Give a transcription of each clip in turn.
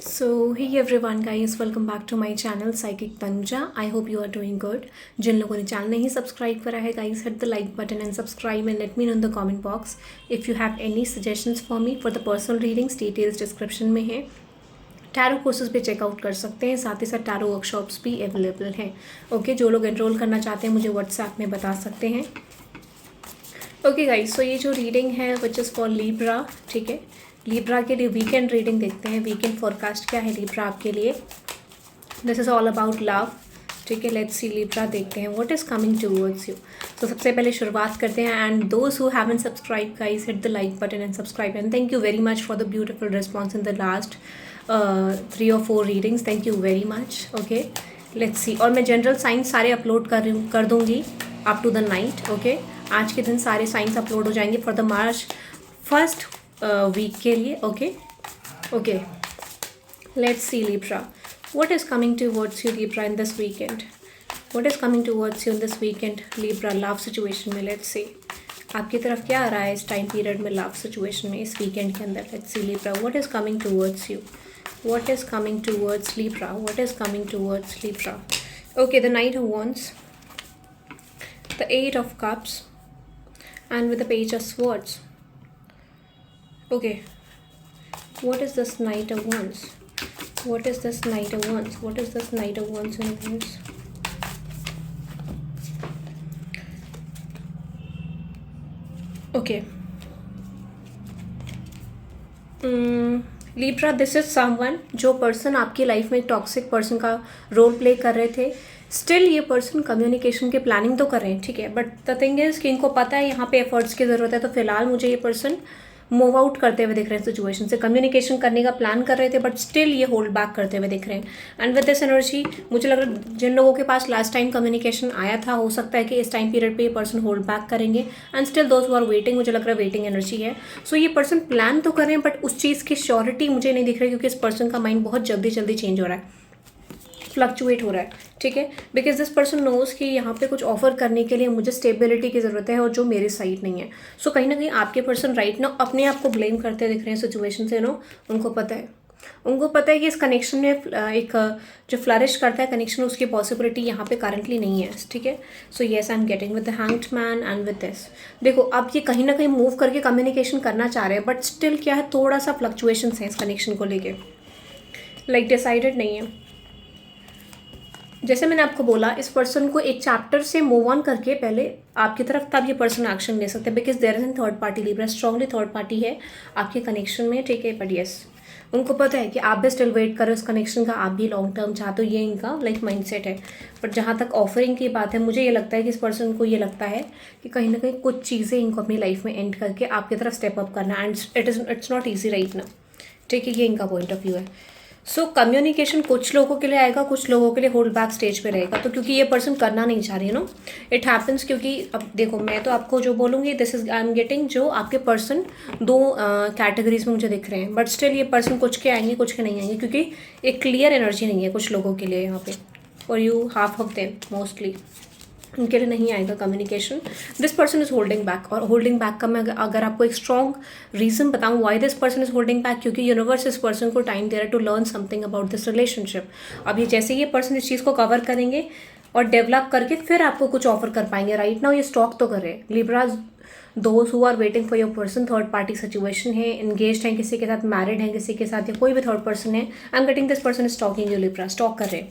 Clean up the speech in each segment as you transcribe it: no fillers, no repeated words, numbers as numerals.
So hey everyone guys, welcome back to my channel Psychic Tanuja. I hope you are doing good. जिन लोगों ने channel नहीं subscribe करा है guys, hit the like button and subscribe and let me know in the comment box if you have any suggestions for me for the personal readings. Details description में है. Tarot courses भी checkout कर सकते हैं, साथ ही साथ tarot workshops भी available हैं. ओके, जो लोग एनरोल करना चाहते हैं मुझे व्हाट्सएप में बता सकते हैं. ओके गाइस, सो ये जो रीडिंग है विच इज़ फॉर लीब्रा. ठीक है, लीब्रा के लिए वीकेंड रीडिंग देखते हैं. वीकेंड फॉरकास्ट क्या है लीब्रा आपके लिए. This is all about love. ठीक है, लेट्स सी लीब्रा देखते हैं what is coming towards you. तो सबसे पहले शुरुआत करते हैं. And those who haven't subscribe guys, hit the like button and subscribe. And thank you very much for the beautiful response in the last 3 or 4 readings. Thank you very much. Okay, let's सी. और मैं general science सारे upload कर दूँगी up to the night. Okay, आज के दिन सारे signs upload हो जाएंगे for the March first week के लिए. Okay okay, let's see Libra. What is coming towards you Libra in this weekend. What is coming towards you in this weekend Libra love situation में. Let's see आपकी तरफ क्या आ रहा है इस टाइम पीरियड में लव सिचुएशन में इस वीकेंड के अंदर. Let's see Libra what is coming towards you. What is coming towards Libra. What is coming towards Libra. Okay, the night of wands, the 8 of cups and with the page of swords. Okay, what is this knight of wands. What is this knight of wands. What is this knight of wands in wands. Okay, Libra this is someone, जो person आपकी life में एक toxic person का role play कर रहे थे. Still ये person communication की प्लानिंग तो कर रहे हैं. ठीक है, बट द थिंग इज़ कि इनको पता है यहाँ पे एफर्ट्स की ज़रूरत है. तो फिलहाल मुझे ये पर्सन मूव आउट करते हुए दिख रहे हैं सिचुएशन से. कम्युनिकेशन करने का प्लान कर रहे थे बट स्टिल ये होल्ड बैक करते हुए दिख रहे हैं. एंड विद दिस एनर्जी मुझे लग रहा है जिन लोगों के पास लास्ट टाइम कम्युनिकेशन आया था, हो सकता है कि इस टाइम पीरियड पे ये पर्सन होल्ड बैक करेंगे. And still those who are waiting, मुझे लग रहा है वेटिंग एनर्जी है. सो ये पर्सन प्लान तो कर रहे हैं बट उस चीज़ की श्योरिटी मुझे नहीं दिख रही, क्योंकि इस पर्सन का माइंड बहुत जल्दी जल्दी चेंज हो रहा है, फ्लक्चुएट हो रहा है. ठीक है, बिकॉज दिस पर्सन नोज कि यहाँ पे कुछ ऑफर करने के लिए मुझे स्टेबिलिटी की ज़रूरत है और जो मेरे साइड नहीं है. सो कहीं ना कहीं आपके पर्सन राइट ना अपने आप को ब्लेम करते दिख रहे हैं सिचुएशन से. नो, उनको पता है कि इस कनेक्शन में एक जो फ्लरिश करता है कनेक्शन, उसकी पॉसिबिलिटी यहाँ पे करंटली नहीं है. ठीक है, so yes I am getting with the hanged man and with this. देखो अब ये कहीं ना कहीं मूव करके कम्युनिकेशन करना चाह रहे हैं बट स्टिल क्या है, थोड़ा सा फ्लक्चुएशन है इस कनेक्शन को लेके. लाइक डिसाइडेड नहीं है. जैसे मैंने आपको बोला, इस पर्सन को एक चैप्टर से मूव ऑन करके पहले आपकी तरफ तब ये पर्सन एक्शन ले सकते हैं, because there is an third party. Libra strongly third party है आपके कनेक्शन में. ठीक है, बट यस उनको पता है कि आप भी स्टिल वेट करो उस कनेक्शन का, आप भी लॉन्ग टर्म चाहते हो. ये इनका लाइक माइंडसेट है. बट जहाँ तक ऑफरिंग की बात है, मुझे ये लगता है कि इस पर्सन को ये लगता है कि कहीं ना कहीं कुछ चीज़ें इनको अपनी लाइफ में एंड करके आपकी तरफ स्टेप अप करना. And it's not easy right ना. ठीक है, ये इनका पॉइंट ऑफ व्यू है. सो कम्युनिकेशन कुछ लोगों के लिए आएगा, कुछ लोगों के लिए होल्ड बैक स्टेज पे रहेगा. तो क्योंकि ये पर्सन करना नहीं चाह रही है, नो इट हैपन्स. क्योंकि अब देखो, मैं तो आपको जो बोलूँगी this is I am getting, जो आपके पर्सन दो कैटेगरीज में मुझे दिख रहे हैं. बट स्टिल ये पर्सन कुछ के आएंगे, कुछ के नहीं आएंगे, क्योंकि एक क्लियर एनर्जी नहीं है कुछ लोगों के लिए यहाँ पे. और you half of them mostly उनके लिए नहीं आएगा communication. This person is holding back. और होल्डिंग बैक का मैं अगर आपको एक स्ट्रॉन्ग रीजन बताऊं why this person is holding back, क्योंकि यूनिवर्स इस पर्सन को टाइम दे रहा है to learn something about this relationship. अभी जैसे ये पर्सन इस चीज़ को कवर करेंगे और डेवलप करके फिर आपको कुछ ऑफर कर पाएंगे. राइट नाउ ये स्टॉक तो कर रहे हैं. Libras those who are waiting for your person, third party situation है, इंगेज्ड हैं किसी के साथ, मैरिड हैं किसी के साथ, या कोई भी थर्ड पर्सन है. I am getting this person is stalking you Libra, stalk कर रहे हैं.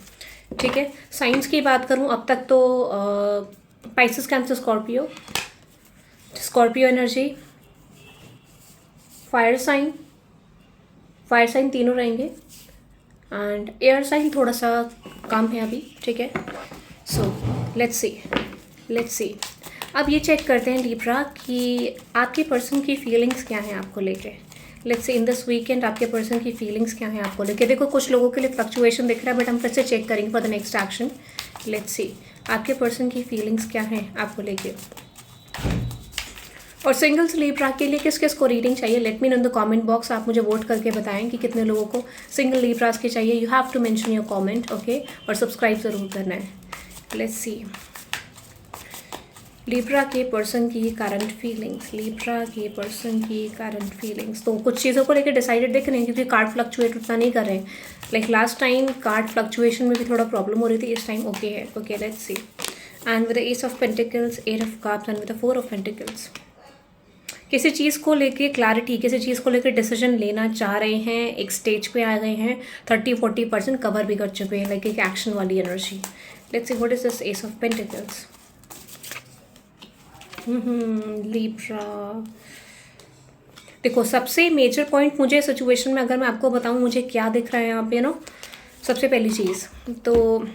ठीक है, साइंस की बात करूँ अब तक तो Pisces, Cancer, Scorpio energy, fire sign तीनों रहेंगे. एंड एयर साइन थोड़ा सा कम है अभी. ठीक है, सो लेट्स सी. अब ये चेक करते हैं लीब्रा कि आपके पर्सन की फीलिंग्स क्या हैं आपको लेके. Let's see in this weekend आपके पर्सन की फीलिंग्स क्या हैं आपको लेके. देखो कुछ लोगों के लिए फ्लक्चुएशन दिख रहा है बट हम फिर से चेक करेंगे for the next action. Let's see आपके पर्सन की फीलिंग्स क्या हैं आपको लेके. और सिंगल्स लीब्रा के लिए किस किस को रीडिंग चाहिए, let me know in the comment box. आप मुझे वोट करके बताएं कि कितने लोगों को सिंगल लीब्रास की चाहिए. You have to mention your comment. Okay, और सब्सक्राइब ज़रूर करना है. लेट्स सी लिब्रा के पर्सन की करंट फीलिंग्स, लिब्रा के पर्सन की करंट फीलिंग्स। तो कुछ चीज़ों को लेकर डिसाइडेड दिख रहे हैं क्योंकि कार्ड फ्लक्चुएट उतना नहीं कर रहे हैं। Like last time card fluctuation में भी थोड़ा प्रॉब्लम हो रही थी, इस टाइम ओके है। Okay, let's see. And with the ace of pentacles, eight of cups and with the four of pentacles, किसी चीज़ को लेके क्लैरिटी, किसी चीज़ को लेकर डिसीजन लेना चाह रहे हैं, एक स्टेज पे आ गए हैं, 30-40% कवर भी कर चुके हैं, लाइक एक एक्शन वाली energy. Let's see what is this S of pentacles. Libra, देखो सबसे मेजर पॉइंट मुझे सिचुएशन में अगर मैं आपको बताऊं मुझे क्या दिख रहा है यहाँ पे सबसे पहली चीज़ तो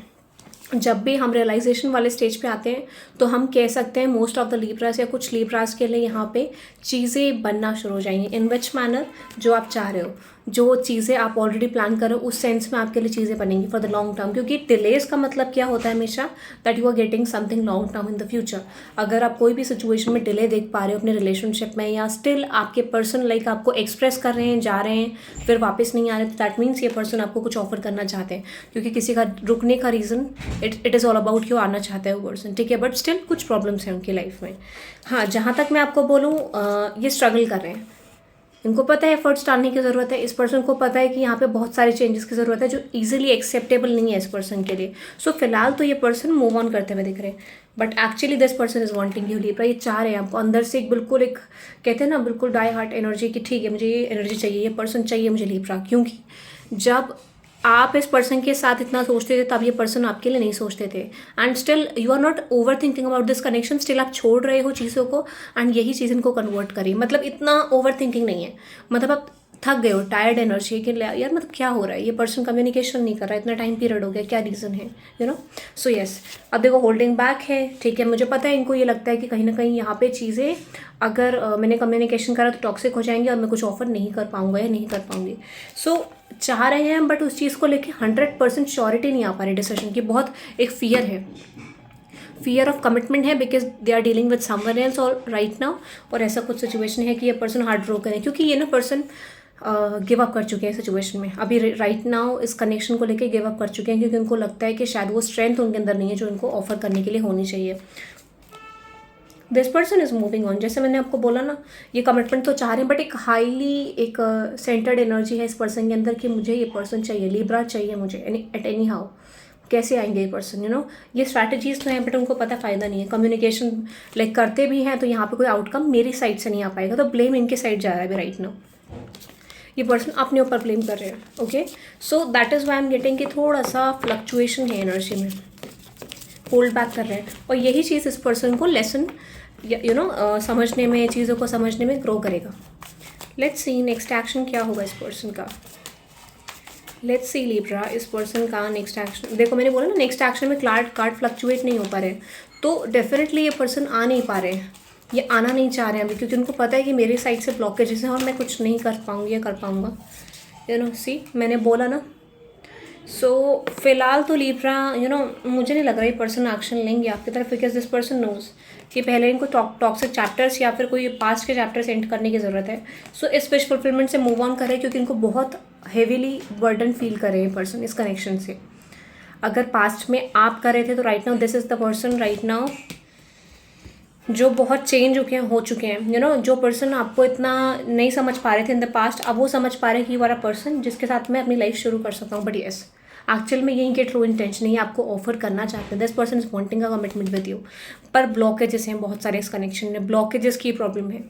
जब भी हम रियलाइजेशन वाले स्टेज पे आते हैं तो हम कह सकते हैं मोस्ट ऑफ द लिब्रास या कुछ लिब्रास के लिए यहाँ पे चीज़ें बनना शुरू हो जाएंगी इन विच मैनर जो आप चाह रहे हो, जो चीज़ें आप ऑलरेडी प्लान कर रहे हो उस सेंस में आपके लिए चीज़ें बनेंगी फॉर द लॉन्ग टर्म। क्योंकि डिलेज का मतलब क्या होता है हमेशा, that you are getting something long term in the future. अगर आप कोई भी सिचुएशन में डिले देख पा रहे हो अपने रिलेशनशिप में या स्टिल आपके पर्सन लाइक आपको एक्सप्रेस कर रहे हैं, जा रहे हैं, फिर वापस नहीं आ रहे, तो दैट मीन्स ये पर्सन आपको कुछ ऑफर करना चाहते हैं। क्योंकि किसी का रुकने का reason it is all about क्यों आना चाहता है वो पर्सन, ठीक है, बट स्टिल कुछ प्रॉब्लम्स हैं उनकी लाइफ में। हाँ, जहाँ तक मैं आपको बोलूँ ये स्ट्रगल कर रहे हैं, इनको पता है एफर्ट्स डालने की ज़रूरत है। इस पर्सन को पता है कि यहाँ पे बहुत सारे चेंजेस की ज़रूरत है जो इजीली एक्सेप्टेबल नहीं है इस पर्सन के लिए। सो फिलहाल तो ये पर्सन मूव ऑन करते हुए दिख रहे हैं, but actually this person is wanting you Libra. ये चाह रहे हैं आपको अंदर से, एक बिल्कुल एक कहते हैं ना बिल्कुल डाई हार्ट एनर्जी की, ठीक है मुझे ये एनर्जी चाहिए, ये पर्सन चाहिए मुझे लिब्रा। क्योंकि जब आप इस पर्सन के साथ इतना सोचते थे तब ये पर्सन आपके लिए नहीं सोचते थे, and still you are not over thinking about this connection, still आप छोड़ रहे हो चीज़ों को एंड यही चीज़ इनको कन्वर्ट करिए। मतलब इतना ओवर थिंकिंग नहीं है, मतलब आप थक गए हो, टायर्ड एनर्जी कि यार मतलब क्या हो रहा है, ये पर्सन कम्युनिकेशन नहीं कर रहा है, इतना टाइम पीरियड हो गया, क्या रीज़न है, यू नो। सो यस, अब देखो होल्डिंग बैक है, ठीक है, मुझे पता है इनको ये लगता है कि कहीं ना कहीं यहाँ पे चीज़ें अगर मैंने कम्युनिकेशन करा तो टॉक्सिक हो जाएंगी और मैं कुछ ऑफर नहीं कर पाऊंगा या नहीं कर पाऊंगी। सो चाह रहे हैं बट उस चीज़ को लेके 100% श्योरिटी नहीं आ पा रही डिसीजन की, बहुत एक फियर है, फियर ऑफ कमिटमेंट है, because they are dealing with someone else और राइट नाउ। और ऐसा कुछ सिचुएशन है कि ये पर्सन हार्ट ब्रोकन है क्योंकि ये ना पर्सन गिव अप कर चुके हैं सिचुएशन में, अभी राइट नाउ इस कनेक्शन को लेके गिव अप कर चुके हैं क्योंकि उनको लगता है कि शायद वो स्ट्रेंथ उनके अंदर नहीं है जो उनको ऑफर करने के लिए होनी चाहिए। This person is moving on, जैसे मैंने आपको बोला ना ये कमिटमेंट तो चाह रहे हैं बट एक हाईली एक सेंटर्ड एनर्जी है इस पर्सन के अंदर कि मुझे ये पर्सन चाहिए, लिब्रा चाहिए मुझे एट एनी हाउ। कैसे आएंगे ये पर्सन, यू नो, ये स्ट्रैटेजीज तो हैं बट उनको पता फ़ायदा नहीं है। कम्युनिकेशन लाइक करते भी हैं तो यहाँ पे कोई आउटकम मेरी साइड से नहीं आ पाएगा, तो ब्लेम इनके साइड जा रहा है अभी राइट नाउ। ये पर्सन अपने ऊपर ब्लेम कर रहे हैं, okay. So that is why am getting कि थोड़ा सा फ्लक्चुएशन है एनर्जी में, होल्ड बैक कर रहे हैं, और यही चीज़ इस पर्सन को लेसन यू नो समझने में, चीज़ों को समझने में ग्रो करेगा। लेट्स सी नेक्स्ट एक्शन क्या होगा इस पर्सन का। लेट्स सी लिब्रा, इस पर्सन का नेक्स्ट एक्शन। देखो मैंने बोला ना नेक्स्ट एक्शन में कार्ड फ्लक्चुएट नहीं हो पा रहे, तो डेफिनेटली ये पर्सन आ नहीं पा रहे हैं, ये आना नहीं चाह रहे हैं अभी क्योंकि उनको पता है कि मेरी साइड से ब्लॉकेजेस हैं और मैं कुछ नहीं कर पाऊँगी या कर पाऊँगा, यू नो। सी मैंने बोला ना। सो फिलहाल तो लिब्रा यू नो मुझे नहीं लग रहा ये पर्सन एक्शन लेंगे आपकी तरफ, बिकॉज दिस पर्सन नोज कि पहले इनको टॉक्सिक चैप्टर्स या फिर कोई पास्ट के चैप्टर्स एंड करने की ज़रूरत है। सो इस विश फुलफिलमेंट से मूव ऑन कर रहे हैं क्योंकि इनको बहुत हेवीली बर्डन फील कर रहे हैं पर्सन इस कनेक्शन से। अगर पास्ट में आप कर रहे थे तो right now this is the person right now जो बहुत चेंज हो चुके हैं, यू नो। जो पर्सन आपको इतना नहीं समझ पा रहे थे इन द पास्ट, अब वो समझ पा रहे हैं कि वाला पर्सन जिसके साथ मैं अपनी लाइफ शुरू कर सकता हूँ। बट यस, एक्चुअल में यही के ट्रू इंटेंशन है, आपको ऑफर करना चाहते हैं, this person is wanting a commitment with you, पर ब्लॉकेजेस हैं बहुत सारे इस कनेक्शन में, ब्लॉकेजेस की प्रॉब्लम है।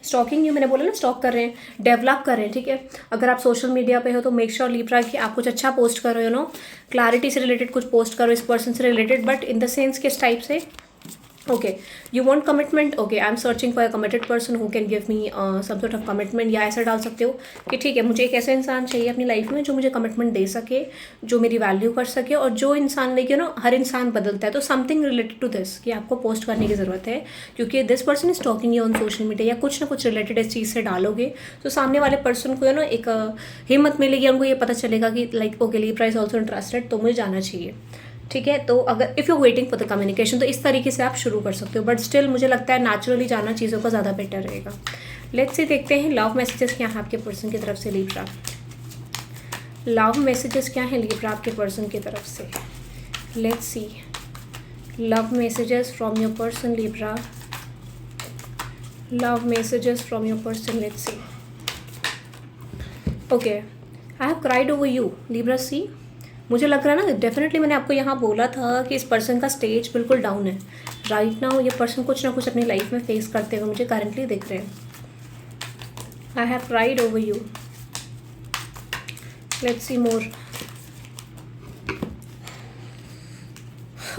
स्टॉकिंग, ये मैंने बोला ना स्टॉक कर रहे हैं, डेवलप कर रहे हैं, ठीक है। अगर आप सोशल मीडिया पे हो तो मेक श्योर लिब्रा कि आप कुछ अच्छा पोस्ट करो, यू नो, क्लैरिटी से रिलेटेड कुछ पोस्ट करो इस पर्सन से related, but in the sense किस टाइप से, okay you want commitment, okay I am searching for a committed person who can give me some sort of commitment, या ऐसा डाल सकते हो कि ठीक है मुझे एक ऐसा इंसान चाहिए अपनी लाइफ में जो मुझे कमिटमेंट दे सके, जो मेरी वैल्यू कर सके, और जो इंसान लाइक यू नो हर इंसान बदलता है, तो समथिंग रिलेटेड टू दिस कि आपको पोस्ट करने की ज़रूरत है क्योंकि this person is talking you on social media, या कुछ ना कुछ रिलेटेड इस चीज़ से डालोगे तो सामने वाले पर्सन को यू नो एक हिम्मत मिलेगी, उनको ये पता चलेगा कि like okay Libra is also interested, तो मुझे जाना चाहिए, ठीक है। तो अगर if you waiting for the communication तो इस तरीके से आप शुरू कर सकते हो, बट स्टिल मुझे लगता है नेचुरली जाना चीज़ों का ज़्यादा बेटर रहेगा। लेट्स से देखते हैं लव मैसेजेस क्या हैं आपके पर्सन की तरफ से लिब्रा। लव मैसेजेस क्या हैं लिब्रा आपके पर्सन की तरफ से। Let's see Love messages from your person, Libra. Love messages from your person. Let's see. Okay, I have cried over you, Libra. See, मुझे लग रहा है ना, डेफिनेटली मैंने आपको यहाँ बोला था कि इस पर्सन का स्टेज बिल्कुल डाउन है राइट नाउ. ये पर्सन कुछ ना कुछ अपनी लाइफ में फेस करते हुए मुझे करंटली दिख रहे हैं. I have cried over you. Let's see more.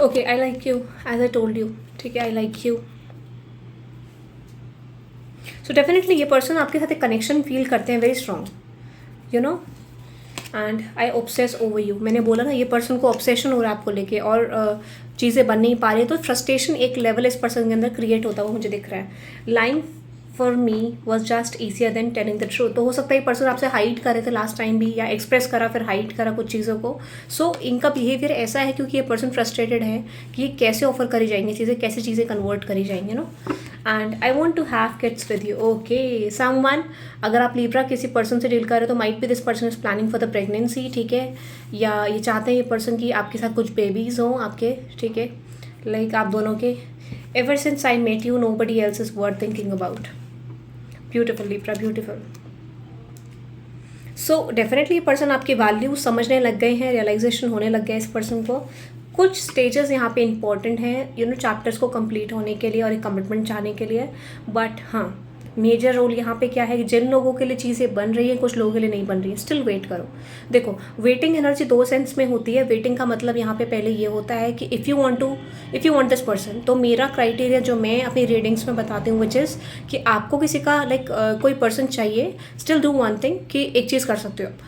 Okay, I like you as I told you. ठीक है, I like you. So definitely ये पर्सन आपके साथ एक कनेक्शन फील करते हैं, very strong, you know. And I obsess over you. मैंने बोला ना, ये पर्सन को ऑब्सेशन हो रहा है आपको लेके, और चीज़ें बन नहीं पा रही, तो फ्रस्ट्रेशन एक लेवल इस पर्सन के अंदर क्रिएट होता हुआ मुझे दिख रहा है. Lying for me was just easier than telling the truth. तो हो सकता है ये पर्सन आपसे हाइड करे थे लास्ट टाइम भी, या एक्सप्रेस करा फिर हाइड करा कुछ चीज़ों को. सो इनका बिहेवियर ऐसा है क्योंकि ये पर्सन फ्रस्ट्रेटेड है कि ये कैसे ऑफर करी जाएंगी चीज़ें, कैसे चीज़ें कन्वर्ट करी जाएंगी, no. And I want to have kids with you. Okay, someone, अगर आप लीब्रा किसी पर्सन से डील कर रहे हो तो might be this person is planning for the pregnancy. ठीक है, या ये चाहते हैं ये पर्सन की आपके साथ कुछ बेबीज़ हों आपके. ठीक है, लाइक आप दोनों के. Ever since I met you nobody else is worth thinking about. Beautiful Libra, beautiful. So definitely ये पर्सन आपकी वैल्यू समझने लग गए हैं, रियलाइजेशन होने लग गया है इस पर्सन को. कुछ स्टेजेस यहाँ पे इंपॉर्टेंट हैं, यू नो, चैप्टर्स को कंप्लीट होने के लिए और एक कमिटमेंट चाहने के लिए. बट हाँ, मेजर रोल यहाँ पे क्या है कि जिन लोगों के लिए चीज़ें बन रही हैं, कुछ लोगों के लिए नहीं बन रही है, स्टिल वेट करो. देखो, वेटिंग एनर्जी दो सेंस में होती है. वेटिंग का मतलब यहाँ पे पहले ये होता है कि if you want this person, तो मेरा क्राइटेरिया जो मैं अपनी रीडिंग्स में बताती हूँ विच इज़ कि आपको किसी का कोई पर्सन चाहिए. स्टिल डू वन थिंग कि एक चीज़ कर सकते हो आप,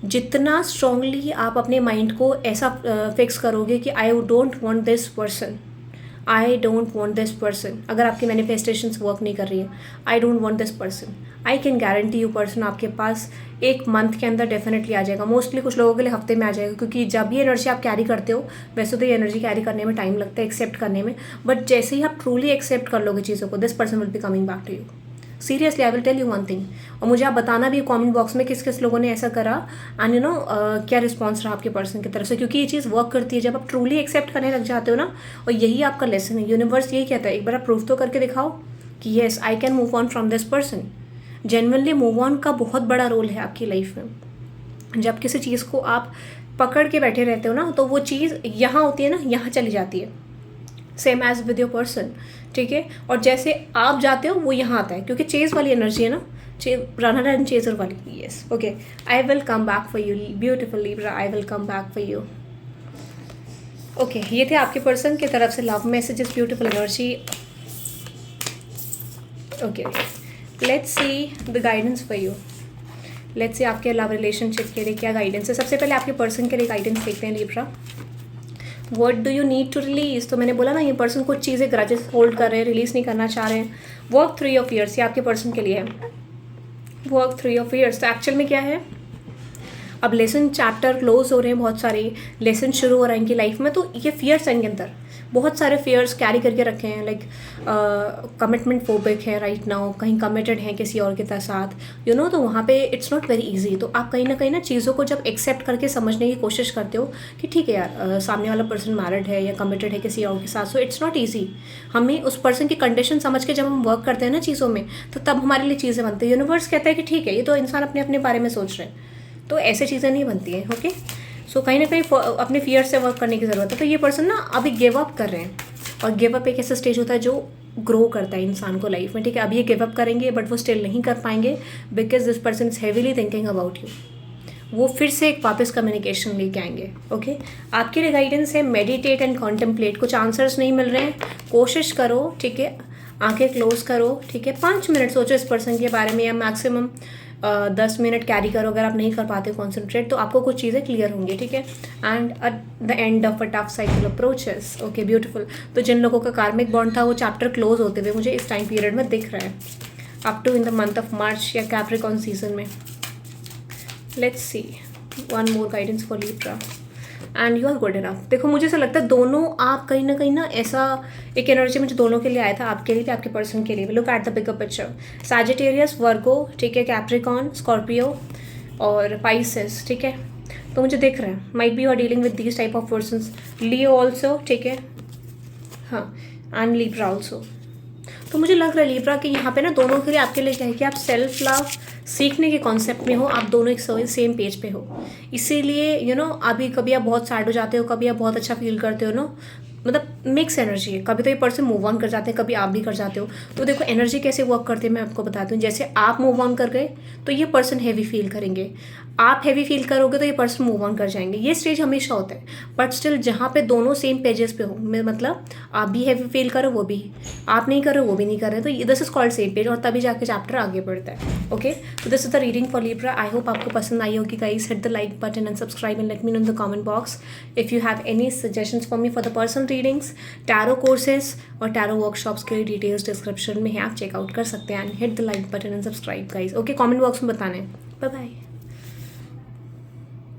जितना स्ट्रांगली आप अपने माइंड को ऐसा फिक्स करोगे कि I don't want this person, I don't want this person. अगर आपकी मैनिफेस्टेशंस वर्क नहीं कर रही है, I don't want this person, I can guarantee you person आपके पास एक मंथ के अंदर डेफिनेटली आ जाएगा. मोस्टली कुछ लोगों के लिए हफ्ते में आ जाएगा, क्योंकि जब ये एनर्जी आप कैरी करते हो, वैसे तो ये एनर्जी कैरी करने में टाइम लगता है, एक्सेप्ट करने में. बट जैसे ही आप ट्रूली एक्सेप्ट कर लोगे चीज़ों को, this person will be coming back to you. Seriously, I will tell you one thing. और मुझे आप बताना भी कमेंट बॉक्स में किस किस लोगों ने ऐसा करा, एंड यू नो क्या रिस्पॉन्स रहा आपके पर्सन की तरफ से, क्योंकि ये चीज़ वर्क करती है जब आप ट्रूली एक्सेप्ट करने लग जाते हो ना. और यही आपका लेसन है. यूनिवर्स यही कहता है, एक बार आप प्रूफ तो करके दिखाओ कि yes I can move on from this person. Genuinely move on का बहुत बड़ा रोल है आपकी लाइफ में. जब किसी चीज़ को आप पकड़ के बैठे रहते हो ना, तो वो चीज़ यहाँ होती है ना, यहाँ चली जाती है. Same as with your person. ठीक है, और जैसे आप जाते हो वो यहाँ आता है, क्योंकि चेज वाली एनर्जी है ना, रनर एंड चेजर वाली. Yes, okay, I will come back for you beautiful Libra, I will come back for you. Okay, ये थे आपके पर्सन की तरफ से love messages, beautiful energy. Okay, let's see the guidance for you. Let's सी आपके love relationship के लिए क्या गाइडेंस है. सबसे पहले आपके पर्सन के लिए गाइडेंस देखते हैं Libra. What do you need to release. तो मैंने बोला ना, ये पर्सन कुछ चीज़ें ग्रजेस होल्ड कर रहे हैं, रिलीज नहीं करना चाह रहे हैं. वर्क थ्रू योर फियर्स, ये आपके पर्सन के लिए है. Work through your fears. तो एक्चुअल में क्या है, अब लेसन चैप्टर क्लोज हो रहे हैं, बहुत सारे लेसन शुरू हो रहे हैं इनकी लाइफ में. तो ये फियर्स हैं इनके अंदर, बहुत सारे फियर्स कैरी करके रखे हैं. लाइक कमिटमेंट फोबिक है राइट नाउ, कहीं कमिटेड हैं किसी और के साथ, यू नो. तो वहाँ पे इट्स नॉट वेरी इजी. तो आप कहीं ना चीज़ों को जब एक्सेप्ट करके समझने की कोशिश करते हो कि ठीक है यार, सामने वाला पर्सन मैरिड है या कमिटेड है किसी और के साथ, सो इट्स नॉट ईजी. हमें उस पर्सन की कंडीशन समझ के जब हम वर्क करते हैं ना चीज़ों में, तो तब हमारे लिए चीज़ें बनती है. यूनिवर्स कहता है कि ठीक है, ये तो इंसान अपने अपने बारे में सोच रहे हैं, तो ऐसे चीज़ें नहीं बनती हैं. ओके, सो कहीं ना कहीं अपने फियर से वर्क करने की ज़रूरत है. तो ये पर्सन ना अभी गिव अप कर रहे हैं, और गिव अप एक ऐसा स्टेज होता है जो ग्रो करता है इंसान को लाइफ में. ठीक है, अभी ये गिव अप करेंगे बट वो स्टिल नहीं कर पाएंगे, because this person is heavily thinking about you. वो फिर से एक वापस कम्युनिकेशन लेके आएंगे. ओके, आपके लिए गाइडेंस है मेडिटेट एंड कॉन्टेम्पलेट. कुछ आंसर्स नहीं मिल रहे हैं, कोशिश करो. ठीक है, आंखें क्लोज करो. ठीक है, 5 मिनट सोचो इस पर्सन के बारे में, या मैक्सिमम 10 मिनट कैरी करो. अगर आप नहीं कर पाते कॉन्सेंट्रेट, तो आपको कुछ चीज़ें क्लियर होंगी. ठीक है, and at the end of a tough cycle approaches. Okay, beautiful. तो जिन लोगों का कार्मिक बॉन्ड था, वो चैप्टर क्लोज होते हुए मुझे इस टाइम पीरियड में दिख रहा है, up to in the month of March या कैप्रिकॉर्न सीजन में. Let's see one more guidance for Libra, and you are good enough. देखो, मुझे ऐसा लगता है दोनों आप कहीं ना ऐसा एक एनर्जी मुझे दोनों के लिए आया था, आपके लिए भी आपके पर्सन के लिए भी. Look at the bigger picture. Sagittarius, Virgo, ठीक है, कैप्रिकॉर्न, स्कॉर्पियो और पाइसेस. ठीक है, तो मुझे दिख रहा है might be you are dealing with these type of persons. Leo also. ठीक है, हाँ, आई एम लिब्रा ऑल्सो। तो मुझे लग रहा है लिब्रा कि यहाँ पे ना दोनों के लिए आपके लिए क्या है कि आप सेल्फ लव सीखने के कॉन्सेप्ट में हो, आप दोनों एक सेम पेज पे हो। इसीलिए अभी कभी आप बहुत सैड हो जाते हो, कभी आप बहुत अच्छा फील करते हो मतलब मिक्स एनर्जी है। कभी तो ये पर्सन मूव ऑन कर जाते हैं, कभी आप भी कर जाते हो। तो देखो एनर्जी कैसे वर्क करती है मैं आपको बताती हूँ। जैसे आप मूव ऑन कर गए तो ये पर्सन हैवी फील करेंगे, आप हैवी फील करोगे तो ये पर्सन मूव ऑन कर जाएंगे। ये स्टेज हमेशा होता है, बट स्टिल जहाँ पे दोनों सेम पेजेस पे हो, मतलब आप भी हैवी फील करो, वो भी, आप नहीं कर रहे वो भी नहीं कर रहे, तो this is called same page, और तभी जाके चैप्टर आगे बढ़ता है। ओके, तो this is the reading for Libra. I hope आपको पसंद आई होगी guys. Hit the like button and subscribe and let me know in the comment box if you have any suggestions for me for the personal readings, tarot courses और tarot workshops के details description में है, आप checkout कर सकते हैं। And hit the like button and subscribe guys. Okay, comment box में बताना है। Bye bye.